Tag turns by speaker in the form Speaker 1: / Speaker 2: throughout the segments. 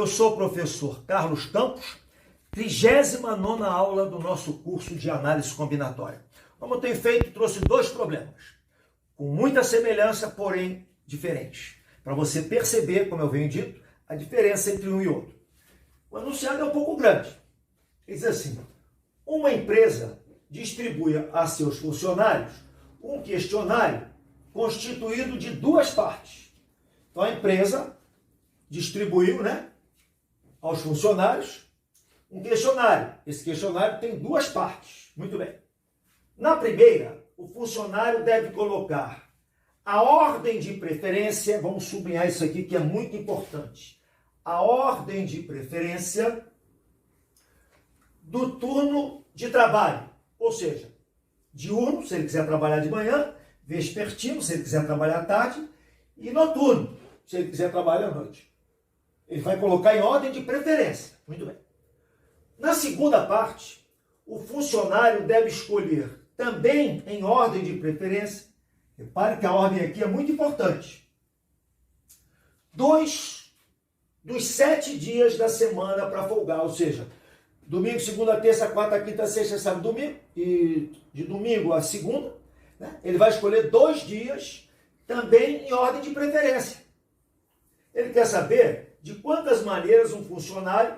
Speaker 1: eu sou o professor Carlos Campos, 39ª aula do nosso curso de análise combinatória. Como eu tenho feito, trouxe dois problemas, com muita semelhança, porém diferentes, para você perceber, como eu venho dito, a diferença entre um e outro. O enunciado é um pouco grande. Ele diz assim: uma empresa distribui a seus funcionários um questionário constituído de duas partes. Então a empresa distribuiu, aos funcionários um questionário. Esse questionário tem duas partes. Muito bem. Na primeira, o funcionário deve colocar a ordem de preferência, vamos sublinhar isso aqui que é muito importante, a ordem de preferência do turno de trabalho, ou seja, diurno, se ele quiser trabalhar de manhã, vespertino, se ele quiser trabalhar à tarde, e noturno, se ele quiser trabalhar à noite. Ele vai colocar em ordem de preferência. Muito bem. Na segunda parte, o funcionário deve escolher também em ordem de preferência. Repare que a ordem aqui é muito importante. 2 dos 7 dias da semana para folgar, ou seja, domingo, segunda, terça, quarta, quinta, sexta, sábado, domingo, e de domingo a segunda, ele vai escolher 2 dias também em ordem de preferência. Ele quer saber de quantas maneiras um funcionário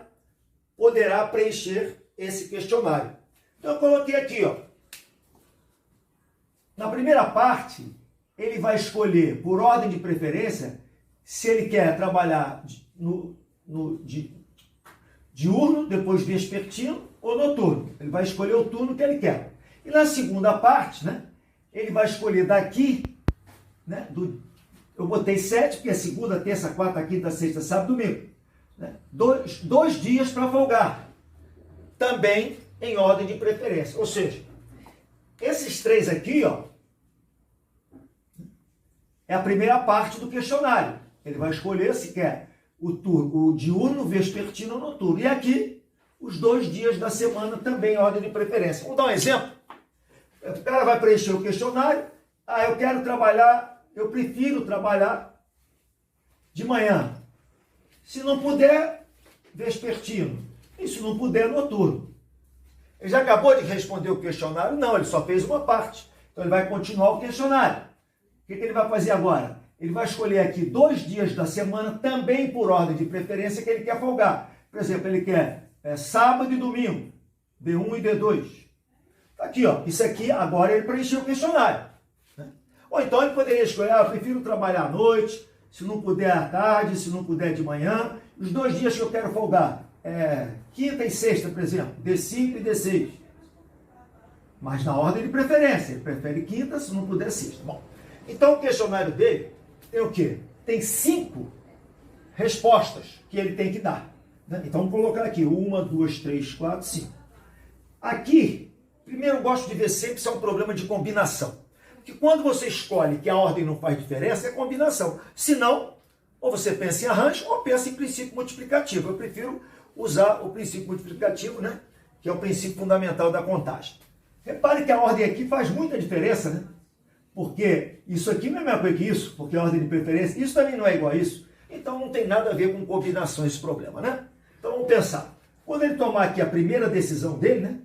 Speaker 1: poderá preencher esse questionário. Então eu coloquei aqui, na primeira parte, ele vai escolher por ordem de preferência se ele quer trabalhar diurno, depois vespertino ou noturno. Ele vai escolher o turno que ele quer. E na segunda parte, ele vai escolher daqui, eu botei 7, porque é segunda, terça, quarta, quinta, sexta, sábado, domingo. Dois dias para folgar. Também em ordem de preferência. Ou seja, esses 3 aqui, é a primeira parte do questionário. Ele vai escolher se quer o diurno, vespertino ou noturno. E aqui, os 2 dias da semana também em ordem de preferência. Vamos dar um exemplo? O cara vai preencher o questionário. Eu prefiro trabalhar de manhã. Se não puder, vespertino. E se não puder, noturno. Ele já acabou de responder o questionário? Não, ele só fez uma parte. Então ele vai continuar o questionário. O que ele vai fazer agora? Ele vai escolher aqui 2 dias da semana, também por ordem de preferência, que ele quer folgar. Por exemplo, ele quer sábado e domingo, D1 e D2. Tá aqui, isso aqui agora ele preencheu o questionário. Ou então ele poderia escolher, eu prefiro trabalhar à noite, se não puder à tarde, se não puder de manhã. Os 2 dias que eu quero folgar, quinta e sexta, por exemplo, D5 e D6. Mas na ordem de preferência, ele prefere quinta, se não puder sexta. Bom, então o questionário dele tem o quê? Tem 5 respostas que ele tem que dar. Então vamos colocar aqui, 1, 2, 3, 4, 5. Aqui, primeiro eu gosto de ver sempre se é um problema de combinação. Porque quando você escolhe que a ordem não faz diferença, é combinação. Se não, ou você pensa em arranjo, ou pensa em princípio multiplicativo. Eu prefiro usar o princípio multiplicativo, que é o princípio fundamental da contagem. Repare que a ordem aqui faz muita diferença, porque isso aqui não é a mesma coisa que isso, porque a ordem de preferência, isso também não é igual a isso. Então não tem nada a ver com combinação esse problema, Então vamos pensar. Quando ele tomar aqui a primeira decisão dele,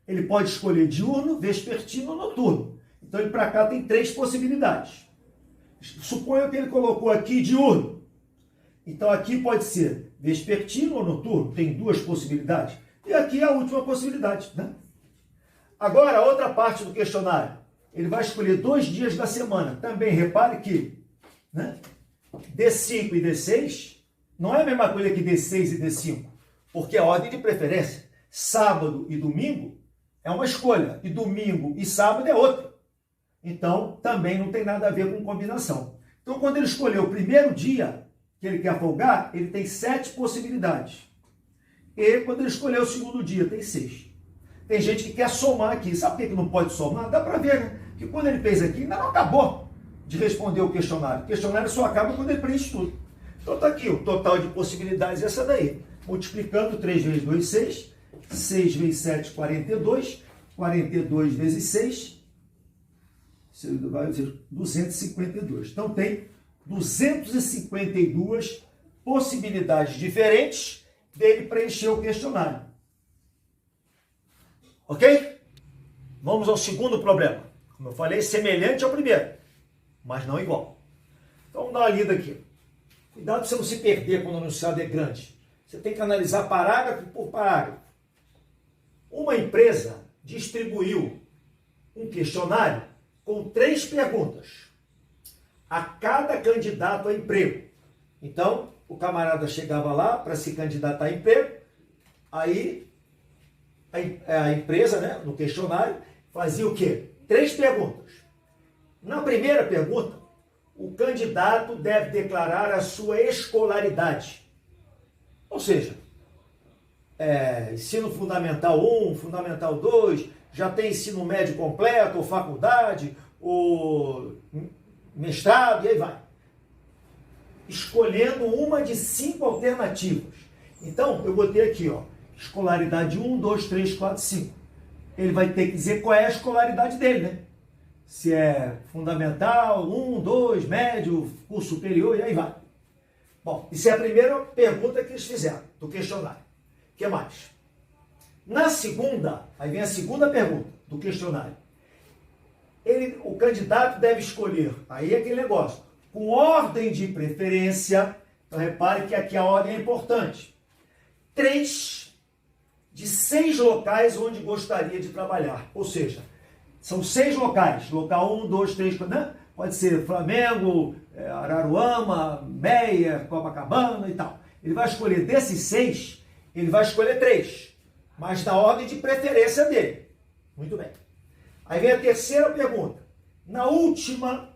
Speaker 1: ele pode escolher diurno, vespertino ou noturno. Então ele para cá tem 3 possibilidades. Suponha que ele colocou aqui diurno. Então aqui pode ser vespertino ou noturno, tem 2 possibilidades. E aqui a última possibilidade, Agora, a outra parte do questionário. Ele vai escolher 2 dias da semana. Também repare que D5 e D6 não é a mesma coisa que D6 e D5, porque é ordem de preferência. Sábado e domingo é uma escolha, e domingo e sábado é outra. Então, também não tem nada a ver com combinação. Então, quando ele escolheu o primeiro dia que ele quer folgar, ele tem 7 possibilidades. E quando ele escolheu o segundo dia, tem 6. Tem gente que quer somar aqui. Sabe por que não pode somar? Dá para ver, que quando ele fez aqui, ainda não acabou de responder o questionário. O questionário só acaba quando ele preenche tudo. Então está aqui, o total de possibilidades é essa daí. Multiplicando 3 vezes 2, 6. 6 vezes 7, 42. 42 vezes 6, vai ser 252. Então tem 252 possibilidades diferentes dele preencher o questionário. Ok? Vamos ao segundo problema. Como eu falei, semelhante ao primeiro, mas não igual. Então vamos dar uma lida aqui. Cuidado para você não se perder quando o enunciado é grande. Você tem que analisar parágrafo por parágrafo. Uma empresa distribuiu um questionário com 3 perguntas a cada candidato a emprego. Então, o camarada chegava lá para se candidatar a emprego, aí a empresa, né, no questionário, fazia o quê? 3 perguntas. Na primeira pergunta, o candidato deve declarar a sua escolaridade. Ou seja, ensino fundamental 1, fundamental 2, já tem ensino médio completo, ou faculdade, ou mestrado, e aí vai. Escolhendo uma de 5 alternativas. Então, eu botei aqui, ó, escolaridade 1, 2, 3, 4, 5. Ele vai ter que dizer qual é a escolaridade dele, né? Se é fundamental, 1, 2, médio, curso superior, e aí vai. Bom, isso é a primeira pergunta que eles fizeram do questionário. O que mais? Na segunda, aí vem a segunda pergunta do questionário. O candidato deve escolher, aí é aquele negócio, com ordem de preferência. Então repare que aqui a ordem é importante. 3 de 6 locais onde gostaria de trabalhar. Ou seja, são 6 locais. Local 1, 2, 3, né? Pode ser Flamengo, Araruama, Meia, Copacabana e tal. Ele vai escolher desses 6, ele vai escolher 3, mas na ordem de preferência dele. Muito bem. Aí vem a terceira pergunta. Na última,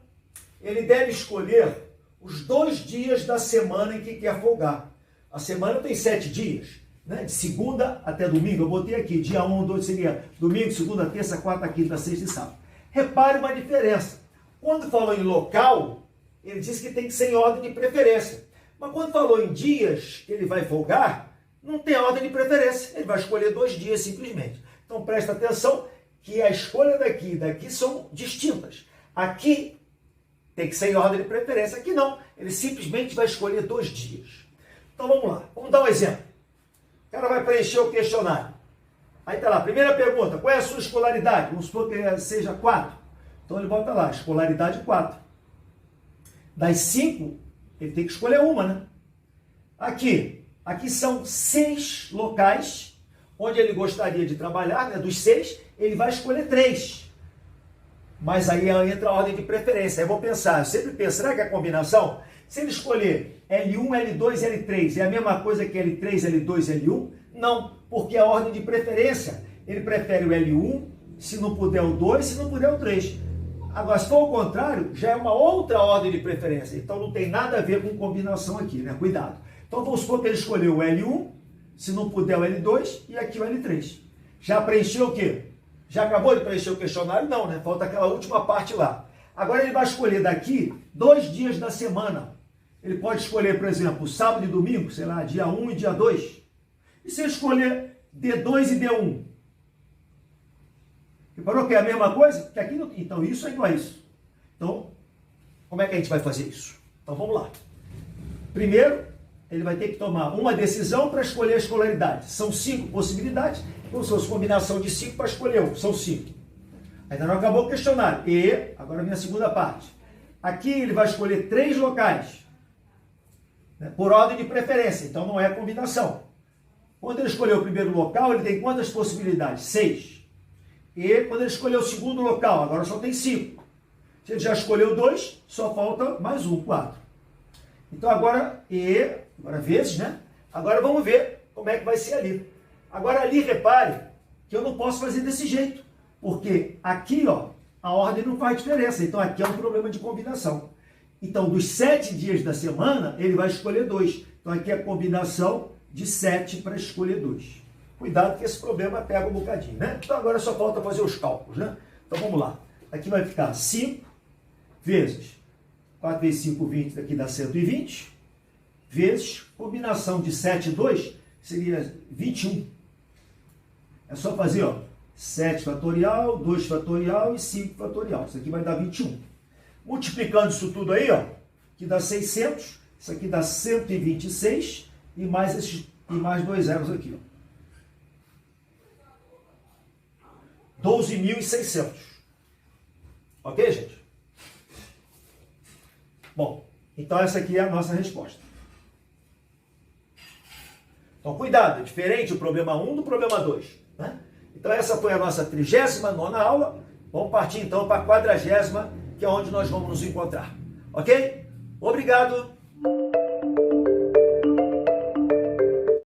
Speaker 1: ele deve escolher os 2 dias da semana em que quer folgar. A semana tem 7 dias, né? De segunda até domingo. Eu botei aqui, dia 1, 2 seria domingo, segunda, terça, quarta, quinta, sexta e sábado. Repare uma diferença. Quando falou em local, ele disse que tem que ser em ordem de preferência. Mas quando falou em dias que ele vai folgar, não tem ordem de preferência. Ele vai escolher 2 dias simplesmente. Então presta atenção que a escolha daqui e daqui são distintas. Aqui tem que ser em ordem de preferência. Aqui não. Ele simplesmente vai escolher 2 dias. Então vamos lá. Vamos dar um exemplo. O cara vai preencher o questionário. Aí está lá. Primeira pergunta. Qual é a sua escolaridade? Vamos supor que seja 4. Então ele bota lá. Escolaridade 4. Das 5, ele tem que escolher uma, né? Aqui são 6 locais onde ele gostaria de trabalhar, né? Dos 6, ele vai escolher 3. Mas aí entra a ordem de preferência. Aí eu vou pensar, eu sempre penso, será que é combinação? Se ele escolher L1, L2, L3, é a mesma coisa que L3, L2, L1? Não, porque a ordem de preferência, ele prefere o L1, se não puder o 2, se não puder o 3. Agora, se for o contrário, já é uma outra ordem de preferência. Então não tem nada a ver com combinação aqui, né? Cuidado. Então vamos supor que ele escolheu o L1, se não puder o L2 e aqui o L3. Já preencheu o quê? Já acabou de preencher o questionário? Não, né? Falta aquela última parte lá. Agora ele vai escolher daqui 2 dias da semana. Ele pode escolher, por exemplo, sábado e domingo, sei lá, dia 1 e dia 2. E se ele escolher D2 e D1? Reparou que é a mesma coisa? Que aqui não... Então isso é igual a isso. Então, como é que a gente vai fazer isso? Então vamos lá. Primeiro, ele vai ter que tomar uma decisão para escolher a escolaridade. São 5 possibilidades. Como se fosse combinação de 5 para escolher um. São 5. Ainda não acabou o questionário. E, agora a minha segunda parte. Aqui ele vai escolher 3 locais, né, por ordem de preferência. Então não é combinação. Quando ele escolheu o primeiro local, ele tem quantas possibilidades? 6. E quando ele escolheu o segundo local, agora só tem 5. Se ele já escolheu 2, só falta mais 1, 4. Então agora vezes, né? Agora vamos ver como é que vai ser ali. Agora ali, repare que eu não posso fazer desse jeito, porque aqui, ó, a ordem não faz diferença. Então aqui é um problema de combinação. Então dos 7 dias da semana, ele vai escolher 2. Então aqui é a combinação de 7 para escolher 2. Cuidado que esse problema pega um bocadinho, né? Então agora só falta fazer os cálculos, né? Então vamos lá. Aqui vai ficar 5 vezes 4 vezes 5, 20, daqui dá 120, vezes combinação de 7 e 2, seria 21. É só fazer, ó, 7 fatorial, 2 fatorial e 5 fatorial. Isso aqui vai dar 21. Multiplicando isso tudo aí, ó, que dá 600. Isso aqui dá 126 e mais 2 zeros aqui. 12.600. Ok, gente? Bom, então essa aqui é a nossa resposta. Então, cuidado, é diferente o problema 1 do problema 2. Né? Então, essa foi a nossa 39ª aula. Vamos partir, então, para a 40ª, que é onde nós vamos nos encontrar. Ok? Obrigado!